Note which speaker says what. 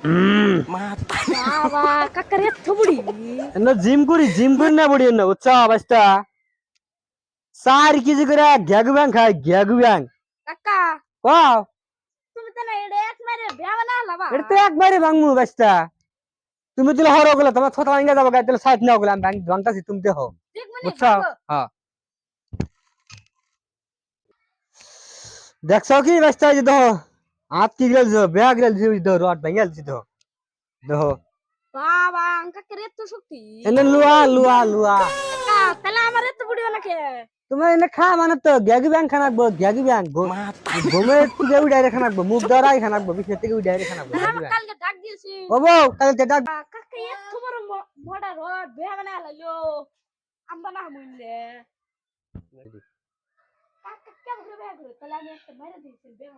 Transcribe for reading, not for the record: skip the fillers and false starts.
Speaker 1: বাবা কাকার এত বুড়ি
Speaker 2: এন্ন জিম করি না বড়ি এন্ন উচ্চা বাস্তা 4 কেজি করে গ্যাগু ব্যাং খায় গ্যাগু ব্যাং
Speaker 1: কাকা
Speaker 2: ওয়াও
Speaker 1: তুমি তো না এটা এক মারে বিয়া বানা লাবা
Speaker 2: এটা তো একবারে ভাঙমু বাস্তা তুমি তুলে হরো গেলে তোমার ছোট ভাঙ্গা যাবো গাড়ি সাইড নাও গেলে আমি ভাঙতাছি তুমি দেখো
Speaker 1: ঠিক মানে
Speaker 2: বুঝছো হ্যাঁ দেখছো কি বাস্তা এই যে দেখো হাত কি গেল ব্যাগ গেল দেখো রড ভাঙা গেল দেখো
Speaker 1: বাবা কাকার এত শক্তি
Speaker 2: এনে লুয়া
Speaker 1: কাকা তাহলে আমার এত বুড়ি বানাকে
Speaker 2: তোমার এনে খা মানে তো গ্যাগু ব্যাং খানাকবো গ্যাগু ব্যাং ঘুমে থেকে উড়াই খানাকবো মুখ ধরাই খানাকবো বিছনা থেকে উড়াই খানাকবো গ্যাগু ব্যাং
Speaker 1: কালকে ডাক দিয়েছি
Speaker 2: ও বউ কাল তেটা
Speaker 1: কাকা এত বড় মোড়া রড বিয়া বানা লাইলো আম্বা না মুইলে কাকা কেমন করে বিয়া করে তাহলে আমি একটা মেরে দিয়েছি বিয়া